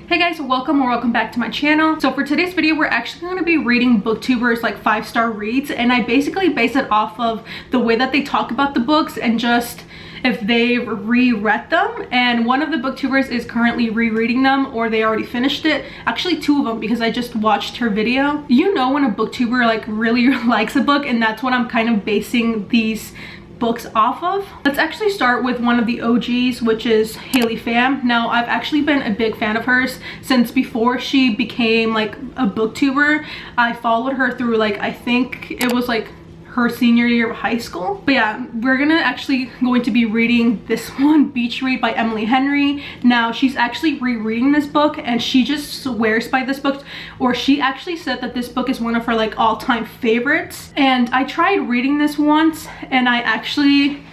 Hey guys, welcome back to my channel. So for today's video, we're actually going to be reading Booktubers like 5-star reads, and I basically base it off of the way that they talk about the books and just if they reread them. And one of the Booktubers is currently rereading them, or they already finished it. Actually, two of them, because I just watched her video. You know when a Booktuber like really likes a book, and that's what I'm kind of basing these books off of. Let's actually start with one of the OGs, which is Haley Pham. Now, I've actually been a big fan of hers since before she became like a booktuber. I followed her through like, I think it was like her senior year of high school. But yeah, we're going to be reading this one, Beach Read by Emily Henry. Now, she's actually rereading this book, and she just swears by this book, or she actually said that this book is one of her like all-time favorites. And I tried reading this once, and I actually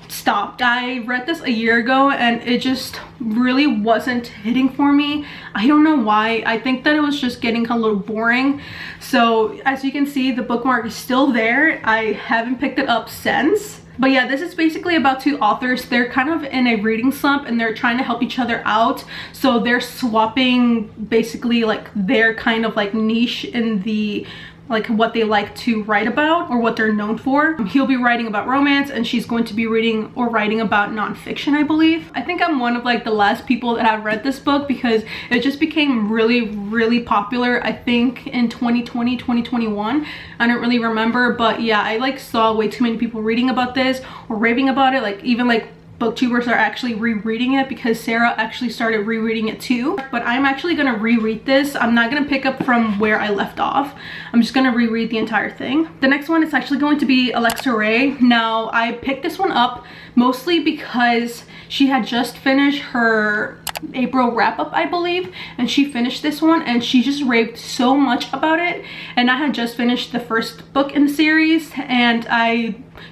stopped. I read this a year ago, and it just really wasn't hitting for me. I don't know why. I think that it was just getting a little boring. So as you can see, the bookmark is still there. I haven't picked it up since. But yeah, this is basically about two authors. They're kind of in a reading slump, and they're trying to help each other out. So they're swapping basically like their kind of like niche in the like what they like to write about, or what they're known for. He'll be writing about romance, and she's going to be reading or writing about nonfiction, I believe. I think I'm one of like the last people that have read this book, because it just became really popular, I think in 2020, 2021. I don't really remember, but yeah, I like saw way too many people reading about this or raving about it. Like even like Booktubers are actually rereading it, because Sarah actually started rereading it too. But I'm actually gonna reread this. I'm not gonna pick up from where I left off. I'm just gonna reread the entire thing. The next one is actually going to be Alexa Ray. Now, I picked this one up mostly because she had just finished her April wrap-up, I believe, and she finished this one, and she just raved so much about it. And I had just finished the first book in the series, and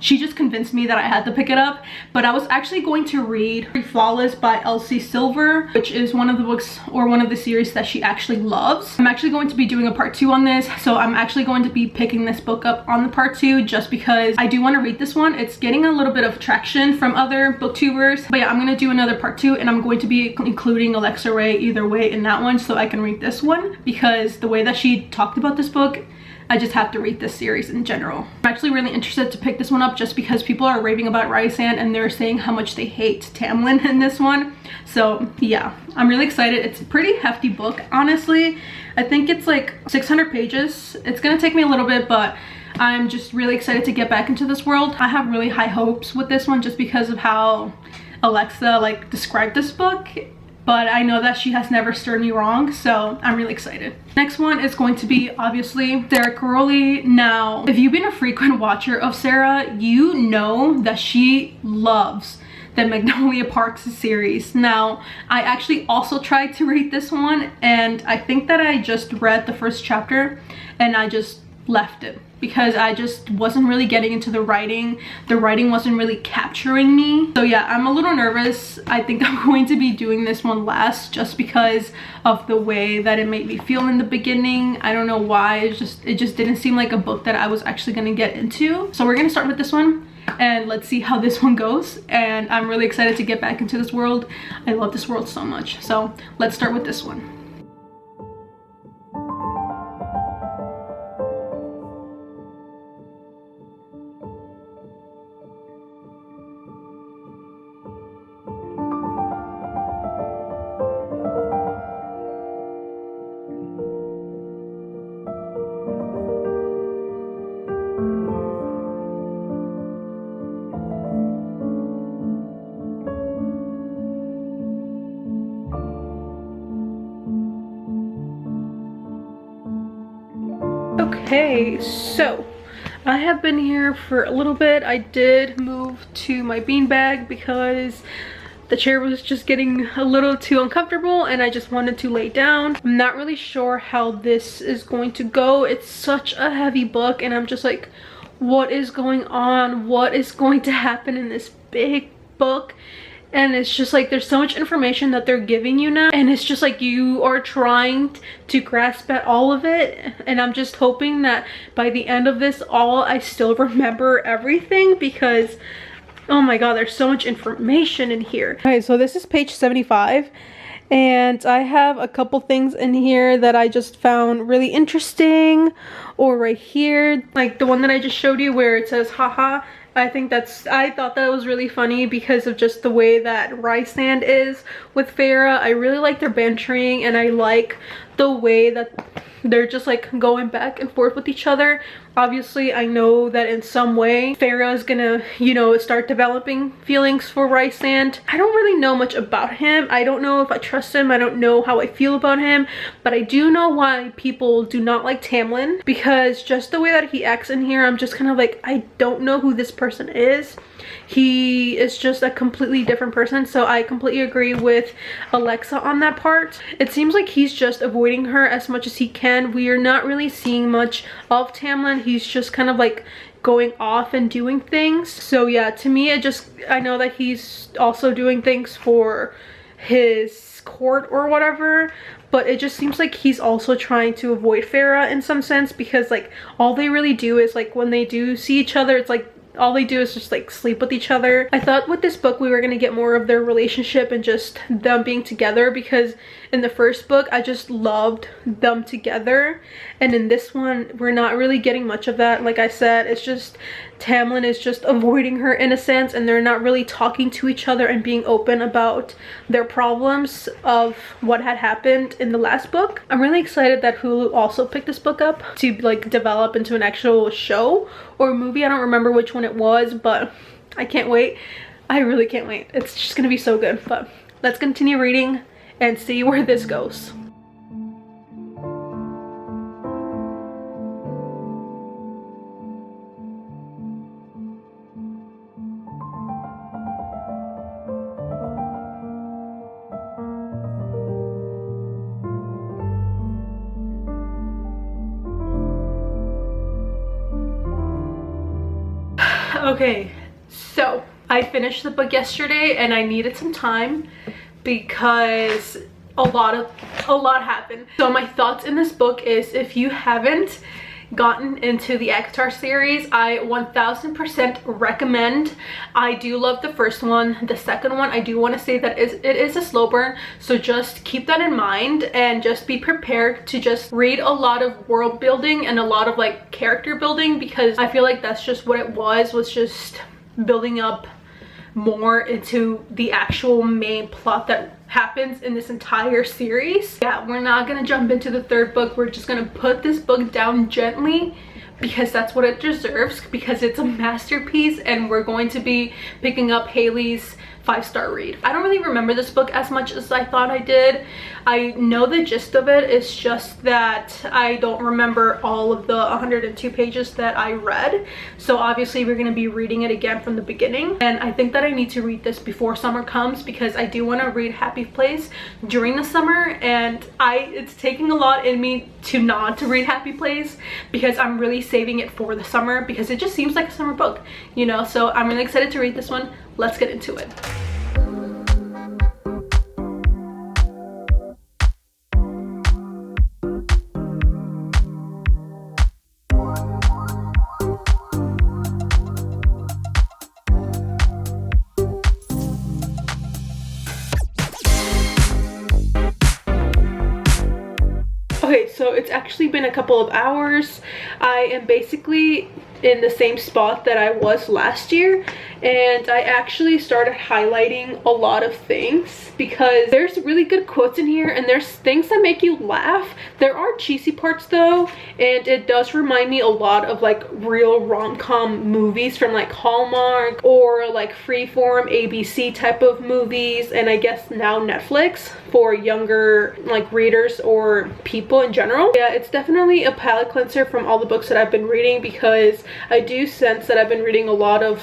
she just convinced me that I had to pick it up. But I was actually going to read Flawless by Elsie Silver, which is one of the books or one of the series that she actually loves. I'm actually going to be doing a part 2 on this, so I'm actually going to be picking this book up on the part 2 just because I do want to read this one. It's getting a little bit of traction from other booktubers. But yeah, I'm going to do another part 2, and I'm going to be including Alexa Ray either way in that one, so I can read this one, because the way that she talked about this book, I just have to read this series in general. I'm actually really interested to pick this one up just because people are raving about Rysand, and they're saying how much they hate Tamlin in this one. So yeah, I'm really excited. It's a pretty hefty book, honestly. I think it's like 600 pages. It's gonna take me a little bit, but I'm just really excited to get back into this world. I have really high hopes with this one just because of how Alexa like described this book. But I know that she has never stirred me wrong, so I'm really excited. Next one is going to be obviously Sarah Caroli. Now, if you've been a frequent watcher of Sarah, you know that she loves the Magnolia Parks series. Now, I actually also tried to read this one, and I think that I just read the first chapter and I just left it because I just wasn't really getting into the writing. The writing wasn't really capturing me. So yeah, I'm a little nervous. I think I'm going to be doing this one last just because of the way that it made me feel in the beginning. I don't know why. It just didn't seem like a book that I was actually going to get into. So we're going to start with this one, and let's see how this one goes. And I'm really excited to get back into this world. I love this world so much. So let's start with this one. Okay, so I have been here for a little bit. I did move to my beanbag because the chair was just getting a little too uncomfortable, and I just wanted to lay down. I'm not really sure how this is going to go. It's such a heavy book, and I'm just like, what is going on? What is going to happen in this big book? And it's just like there's so much information that they're giving you now, and it's just like you are trying to grasp at all of it. And I'm just hoping that by the end of this I still remember everything, because oh my god, there's so much information in here. Okay, so this is page 75, And I have a couple things in here that I just found really interesting, or right here, like the one that I just showed you where it says haha. I thought that was really funny because of just the way that Rysand is with Farrah. I really like their bantering, and I like the way that they're just like going back and forth with each other. Obviously, I know that in some way Farrah is gonna, you know, start developing feelings for Rysand. I don't really know much about him. I don't know if I trust him. I don't know how I feel about him, but I do know why people do not like Tamlin, because just the way that he acts in here, I'm just kind of like, I don't know who this person is. He is just a completely different person. So I completely agree with Alexa on that part. It seems like he's just avoiding her as much as he can. We are not really seeing much of Tamlin. He's just kind of like going off and doing things. So yeah, to me, I know that he's also doing things for his court or whatever, but it just seems like he's also trying to avoid Farrah in some sense, because like all they really do is like when they do see each other, it's like all they do is just like sleep with each other. I thought with this book we were gonna get more of their relationship and just them being together, because in the first book I just loved them together, and in this one we're not really getting much of that. Like I said, it's just Tamlin is just avoiding her in a sense, and they're not really talking to each other and being open about their problems of what had happened in the last book. I'm really excited that Hulu also picked this book up to like develop into an actual show or movie. I don't remember which one it was, but I can't wait. I really can't wait. It's just gonna be so good. But let's continue reading and see where this goes. Okay, so I finished the book yesterday and I needed some time because a lot happened. So my thoughts in this book is, if you haven't gotten into the ACOTAR series, I 1000% recommend. I do love the first one. The second one, I do want to say that it is a slow burn, so just keep that in mind and just be prepared to just read a lot of world building and a lot of like character building, because I feel like that's just what it was just building up more into the actual main plot that happens in this entire series. Yeah, we're not gonna jump into the third book. We're just gonna put this book down gently, because that's what it deserves, because it's a masterpiece, and we're going to be picking up Haley's 5-star read. I don't really remember this book as much as I thought I did. I know the gist of it. It's just that I don't remember all of the 102 pages that I read. So obviously we're going to be reading it again from the beginning. And I think that I need to read this before summer comes, because I do want to read Happy Place during the summer. And it's taking a lot in me to not to read Happy Place, because I'm really saving it for the summer, because it just seems like a summer book, you know? So I'm really excited to read this one. Let's get into it. Okay, so it's actually been a couple of hours. I am basically in the same spot that I was last year, and I actually started highlighting a lot of things, because there's really good quotes in here and there's things that make you laugh. There are cheesy parts though, and it does remind me a lot of like real rom-com movies from like Hallmark or like Freeform, ABC type of movies, and I guess now Netflix for younger like readers or people in general. Yeah, it's definitely a palate cleanser from all the books that I've been reading, because I do sense that I've been reading a lot of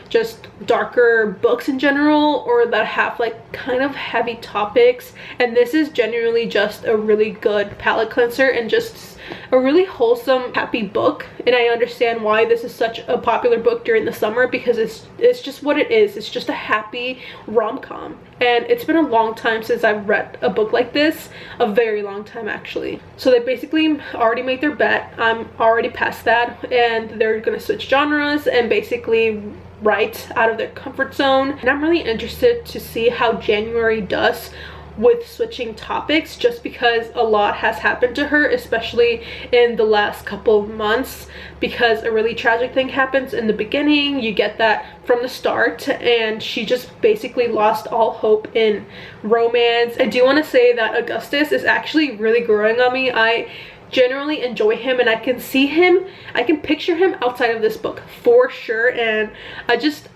just darker books in general, or that have like kind of heavy topics, and this is genuinely just a really good palate cleanser and just a really wholesome, happy book. And I understand why this is such a popular book during the summer, because it's just what it is. It's just a happy rom-com, and it's been a long time since I've read a book like this, a very long time actually. So they basically already made their bet. I'm already past that, and they're gonna switch genres and basically write out of their comfort zone, and I'm really interested to see how January does with switching topics just because a lot has happened to her, especially in the last couple of months, because a really tragic thing happens in the beginning. You get that from the start, and she just basically lost all hope in romance. I do want to say that Augustus is actually really growing on me. I generally enjoy him, and I can see him, I can picture him outside of this book for sure. And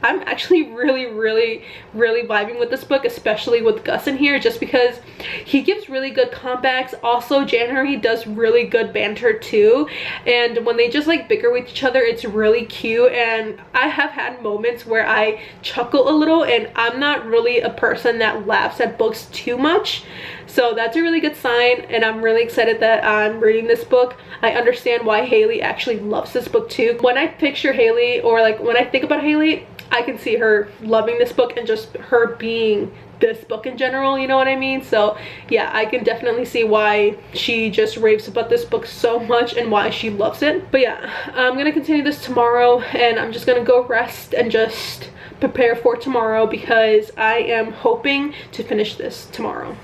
I'm actually really vibing with this book, especially with Gus in here, just because he gives really good comebacks. Also, January does really good banter too, and when they just like bicker with each other, it's really cute. And I have had moments where I chuckle a little, and I'm not really a person that laughs at books too much, so that's a really good sign. And I'm really excited that I'm reading this book. I understand why Haley actually loves this book too. When I picture Haley, or like when I think about Haley, I can see her loving this book and just her being this book in general, you know what I mean? So yeah, I can definitely see why she just raves about this book so much and why she loves it. But yeah, I'm gonna continue this tomorrow, and I'm just gonna go rest and just prepare for tomorrow, because I am hoping to finish this tomorrow.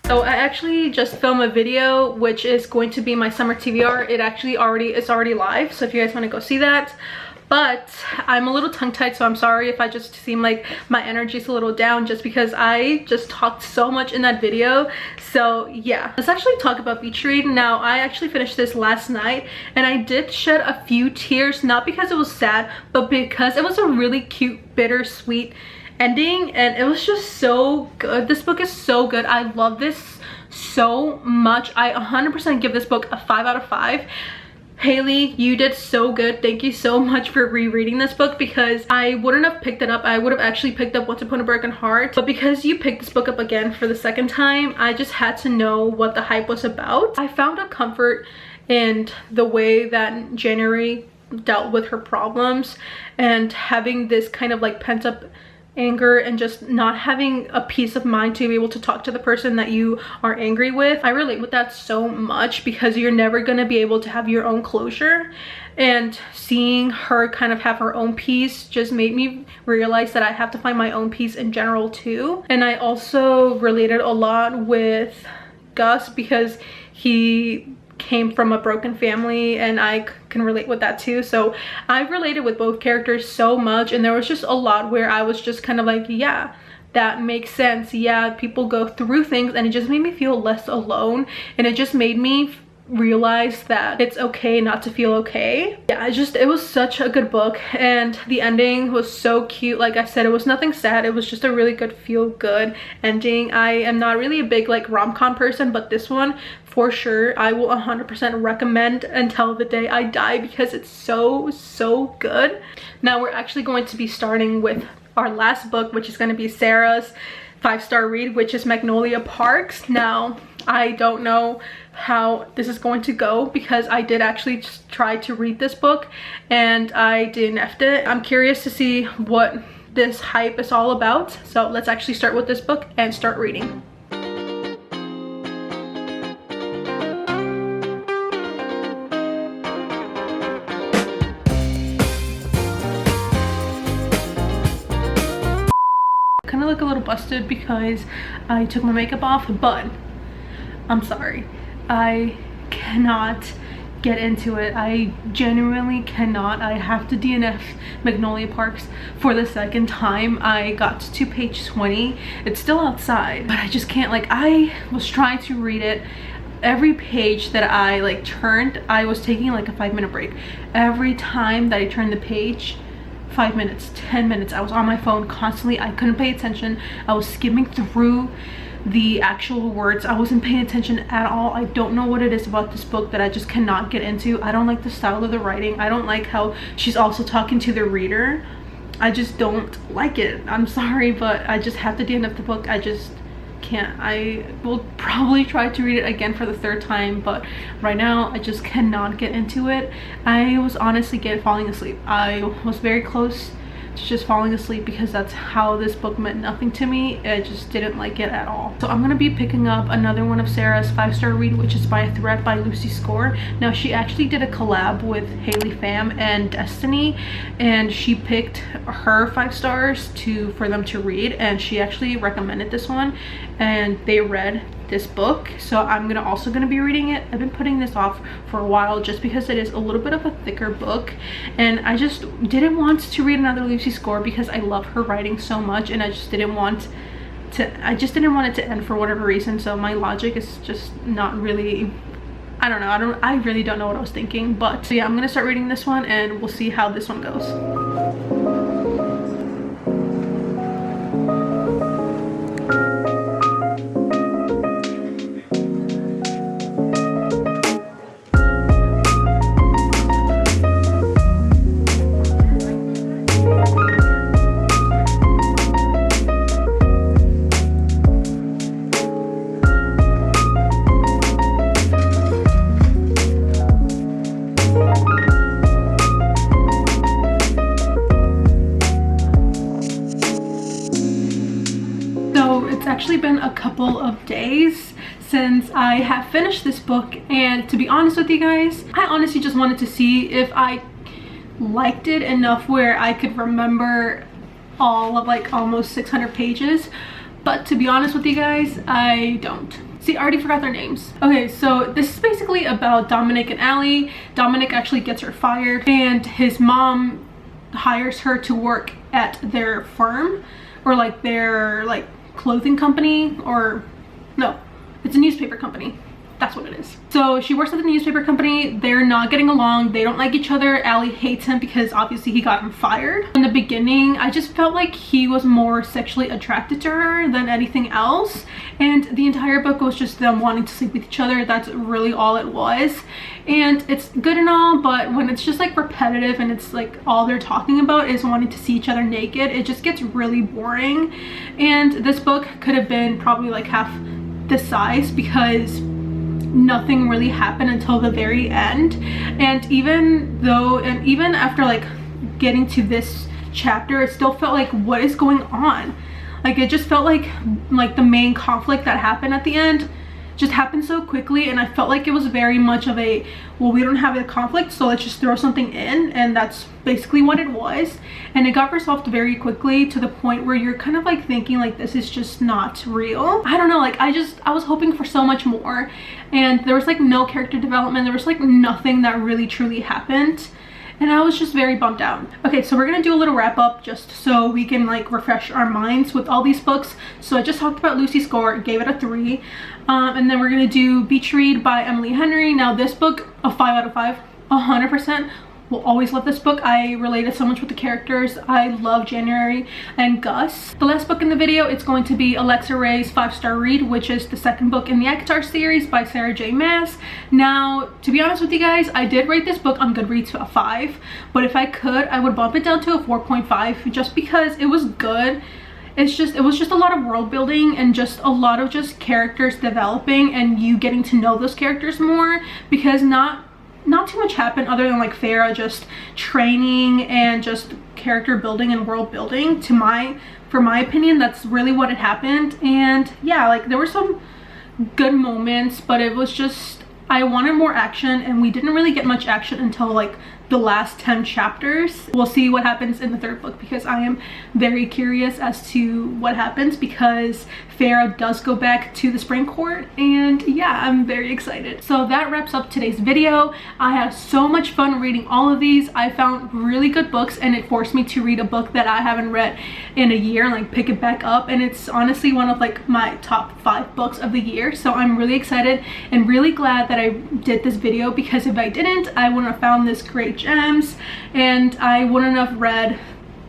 So I actually just filmed a video, which is going to be my summer TBR. It's already live, so if you guys want to go see that. But I'm a little tongue-tied, so I'm sorry if I just seem like my energy is a little down, just because I just talked so much in that video. So yeah, let's actually talk about beach read. Now, I actually finished this last night, and I did shed a few tears, not because it was sad, but because it was a really cute, bittersweet ending, and it was just so good. This book is so good. I love this so much. I 100% give this book a 5 out of 5. Haley, you did so good. Thank you so much for rereading this book, because I wouldn't have picked it up. I would have actually picked up Once Upon a Broken Heart, but because you picked this book up again for the second time, I just had to know what the hype was about. I found a comfort in the way that January dealt with her problems, and having this kind of like pent up anger, and just not having a peace of mind to be able to talk to the person that you are angry with. I relate with that so much, because you're never going to be able to have your own closure, and seeing her kind of have her own peace just made me realize that I have to find my own peace in general too. And I also related a lot with Gus, because he came from a broken family, and I can relate with that too. So I related with both characters so much, and there was just a lot where I was just kind of like, yeah, that makes sense. Yeah, people go through things, and it just made me feel less alone, and it just made me realize that it's okay not to feel okay. Yeah, it was such a good book, and the ending was so cute. Like I said, it was nothing sad. It was just a really good feel good ending. I am not really a big like rom-com person, but this one for sure I will 100% recommend until the day I die, because it's so good. Now we're actually going to be starting with our last book, which is going to be Sarah's 5-star read, which is Magnolia Parks. Now I don't know how this is going to go, because I did actually just try to read this book and I DNF'd it. I'm curious to see what this hype is all about, so let's actually start with this book and start reading. Kind of look a little busted because I took my makeup off, but I'm sorry, I cannot get into it. I genuinely cannot. I have to DNF Magnolia Parks for the second time. I got to page 20. It's still outside, but I just can't. Like, I was trying to read it. Every page that I like turned, I was taking like a 5-minute break. Every time that I turned the page, 5 minutes, 10 minutes, I was on my phone constantly. I couldn't pay attention. I was skimming through the actual words. I wasn't paying attention at all. I don't know what it is about this book that I just cannot get into. I don't like the style of the writing. I don't like how she's also talking to the reader. I just don't like it. I'm sorry, but I just have to DNF the book. I just can't. I will probably try to read it again for the 3rd time, but right now I just cannot get into it. I was honestly falling asleep. I was very close to just falling asleep because that's how this book meant nothing to me. I just didn't like it at all. So I'm gonna be picking up another one of Sarah's 5-star read, which is by a thread by Lucy Score. Now she actually did a collab with Haley Pham and Destiny, and she picked her 5 stars for them to read, and she actually recommended this one and they read this book. So I'm also gonna be reading it. I've been putting this off for a while just because it is a little bit of a thicker book, and I just didn't want to read another Lucy Score because I love her writing so much, and I just didn't want it to end for whatever reason. So my logic is just not really, I don't know, I really don't know what I was thinking. But so yeah, I'm gonna start reading this one and we'll see how this one goes. Been a couple of days since I have finished this book, and to be honest with you guys, I honestly just wanted to see if I liked it enough where I could remember all of like almost 600 pages, but to be honest with you guys, I don't. See, I already forgot their names. Okay, so this is basically about Dominic and Allie. Dominic actually gets her fired, and his mom hires her to work at their firm, or like their like clothing company, or no, it's a newspaper company. That's what it is. So she works at the newspaper company. They're not getting along. They don't like each other. Allie hates him because obviously he got him fired. In the beginning, I just felt like he was more sexually attracted to her than anything else. And the entire book was just them wanting to sleep with each other. That's really all it was. And it's good and all, but when it's just like repetitive and it's like all they're talking about is wanting to see each other naked, it just gets really boring. And this book could have been probably like half the size because nothing really happened until the very end. And even after like getting to this chapter, it still felt like, what is going on? Like it just felt like the main conflict that happened at the end just happened so quickly, and I felt like it was very much of a, well, we don't have a conflict, so let's just throw something in, and that's basically what it was. And it got resolved very quickly to the point where you're kind of like thinking like, this is just not real. I don't know, like I was hoping for so much more, and there was like no character development. There was like nothing that really truly happened, and I was just very bummed out. Okay, so we're gonna do a little wrap up just so we can like refresh our minds with all these books. So I just talked about Lucy Score, gave it a 3. And then we're gonna do Beach Read by Emily Henry. Now this book, a 5 out of 5, 100%. Will always love this book. I related so much with the characters. I love January and Gus. The last book in the video, it's going to be Alexa Ray's 5-star read, which is the 2nd book in the ACOTAR series by Sarah J. Maas. Now, to be honest with you guys, I did rate this book on Goodreads to a 5, but if I could, I would bump it down to a 4.5 just because it was good. It was just a lot of world building and just a lot of just characters developing and you getting to know those characters more, because not too much happened other than like Farah just training and just character building and world building. For my opinion, that's really what had happened. And yeah, like there were some good moments, but it was just, I wanted more action, and we didn't really get much action until like the last 10 chapters. We'll see what happens in the 3rd book because I am very curious as to what happens, because Farah does go back to the spring court, and yeah, I'm very excited. So that wraps up today's video. I had so much fun reading all of these. I found really good books, and it forced me to read a book that I haven't read in a year and like pick it back up, and it's honestly one of like my top 5 books of the year. So I'm really excited and really glad that I did this video, because if I didn't, I wouldn't have found this great gems, and I wouldn't have read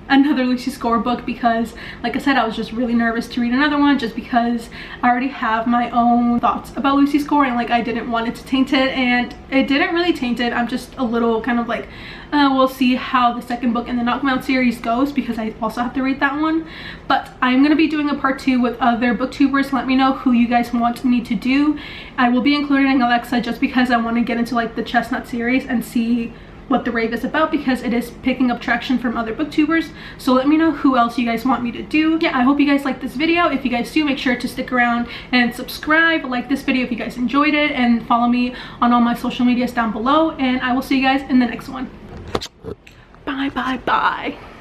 another Lucy Score book, because like I said, I was just really nervous to read another one, just because I already have my own thoughts about Lucy Score, and like I didn't want it to taint it, and it didn't really taint it. I'm just a little kind of like, we'll see how the second book in the Knock 'Em Out series goes, because I also have to read that one. But I'm going to be doing a part 2 with other booktubers. Let me know who you guys want me to do. I will be including Alexa, just because I want to get into like the Chestnut series and see what the rave is about, because it is picking up traction from other booktubers. So let me know who else you guys want me to do. Yeah, I hope you guys like this video. If you guys do, make sure to stick around and subscribe, like this video if you guys enjoyed it, and follow me on all my social medias down below, and I will see you guys in the next one. Bye bye bye.